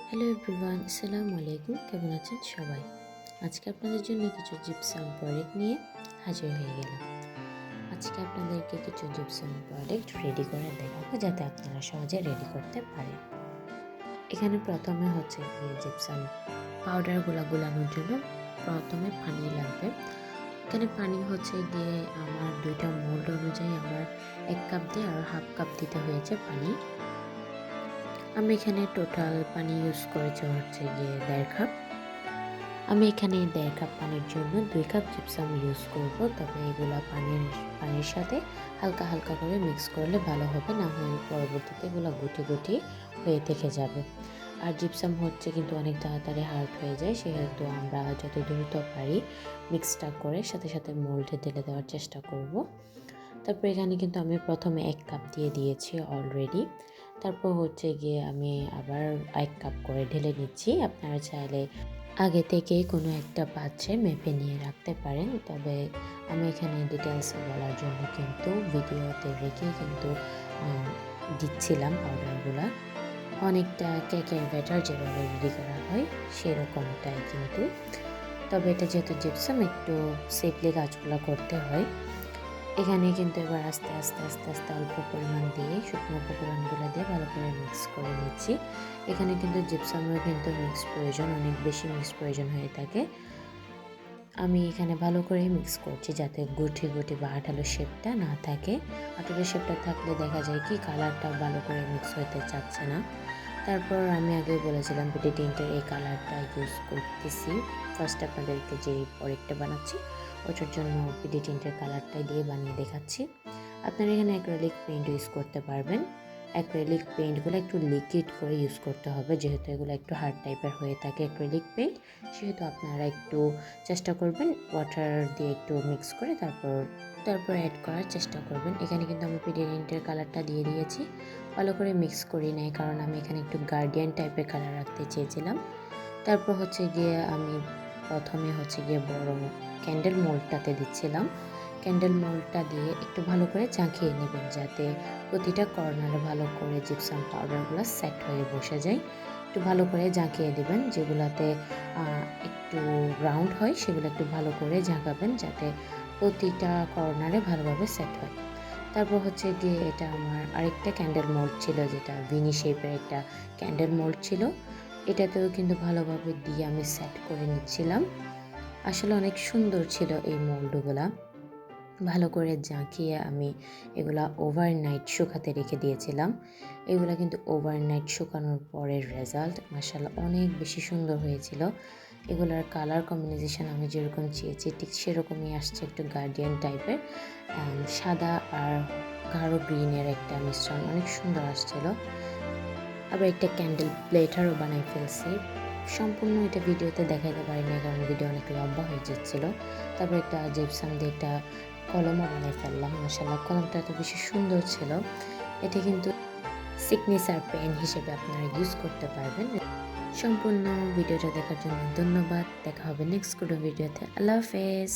Hello everyone, আসসালামু আলাইকুম। কেমন আছেন সবাই? আজকে আপনাদের জন্য কিছু জিপসাম প্রোডাক্ট নিয়ে হাজির হয়ে গেলাম। আজকে আপনাদেরকে কিছু জিপসাম প্রোডাক্ট রেডি করে দেখাবো যাতে আপনারা সহজে রেডি করতে পারেন। এখানে প্রথমে হচ্ছে গিয়ে জিপসাম পাউডারগুলো গুলানোর জন্য প্রথমে পানি লাগবে। এখানে পানি হচ্ছে গিয়ে আমার 2টা মোল্ড অনুযায়ী আমার 1 কাপ দিয়ে আর হাফ কাপ দিতে হয়েছে পানি। আমি এখানে টোটাল পানি ইউজ করেছি হচ্ছে গিয়ে 1.5 কাপ। আমি এখানে 1.5 কাপ পানির জন্য 2 কাপ জিপসাম ইউজ করব। তবে এগুলা পানির সাথে হালকা হালকা করে মিক্স করলে ভালো হবে, না হলে পরবর্তীতে এগুলো গুটি গুটি হয়ে থেকে যাবে। আর জিপসাম হচ্ছে কিন্তু অনেক তাড়াতাড়ি হার্ড হয়ে যায়, সেহেতু আমরা যত দ্রুত পারি মিক্সটা করে সাথে সাথে মোল্ডে ঢেলে দেওয়ার চেষ্টা করব। তারপর এখানে কিন্তু আমি প্রথমে 1 কাপ দিয়ে দিয়েছি অলরেডি। তারপর হচ্ছে গিয়ে আমি আবার 1 কাপ করে ঢেলে নিচ্ছি। আপনারা চাইলে আগে থেকেই কোনো একটা পাত্রে মেপে নিয়ে রাখতে পারেন, তবে আমি এখানে ডিটেলসে বলার জন্য কিন্তু ভিডিওতে রেখে কিন্তু দিচ্ছিলাম পাউডারগুলা। অনেকটা কেকের ব্যাটার যেভাবে রেডি করা হয় সেরকমটাই কিন্তু, তবে এটা যেহেতু জিপসাম একটু সেফলি কাজগুলো করতে হয়। এখানে কিন্তু এবার আস্তে আস্তে আস্তে আস্তে অল্প পরিমাণ দিয়ে শুকনো উপকরণগুলো দিয়ে ভালো করে মিক্স করে নিচ্ছি। এখানে কিন্তু জিপসামের কিন্তু মিক্স প্রয়োজন, অনেক বেশি মিক্স প্রয়োজন হয়ে থাকে। আমি এখানে ভালো করে মিক্স করছি যাতে গুটি গুটি বা আঠালো শেপটা না থাকে। আঠালো শেপটা থাকলে দেখা যায় কি কালারটা ভালো করে মিক্স হতে চাচ্ছে না। তারপর আমি আগে বলেছিলাম পিটি টিন্টের এই কালারটা ইউজ করতেছি। ফার্স্ট আপনাদেরকে যে প্রোডাক্টটা বানাচ্ছি ওটার জন্য পিটি টিন্টের কালারটাই দিয়ে বানিয়ে দেখাচ্ছি। আপনারা এখানে অ্যাক্রিলিক পেইন্ট ইউজ করতে পারবেন। অ্যাক্রিলিক পেইন্টগুলো একটু লিকুইড করে ইউজ করতে হবে, যেহেতু এগুলো একটু হার্ড টাইপের হয়ে থাকে অ্যাক্রিলিক পেইন্ট, সেহেতু আপনারা একটু চেষ্টা করবেন ওয়াটার দিয়ে একটু মিক্স করে তারপর অ্যাড করার চেষ্টা করবেন। এখানে কিন্তু আমি পিটি টিন্টের কালারটা দিয়ে দিয়েছি। ভালো করে মিক্স করি নাই, কারণ আমি এখানে একটু গার্ডিয়ান টাইপের কালার রাখতে চেয়েছিলাম। তারপর হচ্ছে গিয়ে আমি প্রথমে হচ্ছে গিয়ে বড় ক্যান্ডেল মোল্ডটাতে দিচ্ছিলাম। ক্যান্ডেল মোল্ডটা দিয়ে একটু ভালো করে চাঁকিয়ে নেবেন যাতে প্রতিটা কর্নারে ভালো করে জিপসাম পাউডারগুলো সেট হয়ে বসে যায়। একটু ভালো করে ঝাঁকিয়ে দেবেন, যেগুলাতে একটু রাউন্ড হয় সেগুলো একটু ভালো করে ঝাঁকাবেন যাতে প্রতিটা কর্নারে ভালোভাবে সেট হয়। তারপর হচ্ছে গিয়ে এটা আমার আরেকটা ক্যান্ডেল মোল্ড ছিল, যেটা ভিনি শেপের একটা ক্যান্ডেল মোল্ড ছিল। এটাতেও কিন্তু ভালোভাবে দিয়ে আমি সেট করে নিচ্ছিলাম। আসলে অনেক সুন্দর ছিল এই মোল্ডগুলা। ভালো করে জাঁকিয়ে আমি এগুলা ওভারনাইট শুকাতে রেখে দিয়েছিলাম। এগুলা কিন্তু ওভারনাইট শুকানোর পরের রেজাল্ট মাশাআল্লাহ অনেক বেশি সুন্দর হয়েছিল। এগুলার কালার কম্বিনেশন আমি যেরকম চেয়েছি ঠিক সেরকমই আসছে, একটু গার্ডিয়ান টাইপের সাদা আর গাঢ় গ্রিনের একটা মিশ্রণ, অনেক সুন্দর আসছিল। আবার একটা ক্যান্ডেল প্লেটারও বানাই ফেলছি। সম্পূর্ণ এটা ভিডিওতে দেখাতে পারি না, কারণ ভিডিও অনেক লম্বা হয়ে যাচ্ছিল। তারপর একটা জিপসাম দিয়ে একটা কলমও বানিয়ে ফেললাম। মাশাআল্লাহ কলমটা এত বেশি সুন্দর ছিল। এটা কিন্তু সিগনেচার পেন হিসেবে আপনারা ইউজ করতে পারবেন। সম্পূর্ণ ভিডিওটা দেখার জন্য ধন্যবাদ। দেখা হবে নেক্সট কোনো ভিডিওতে। আল্লাহ হাফেজ।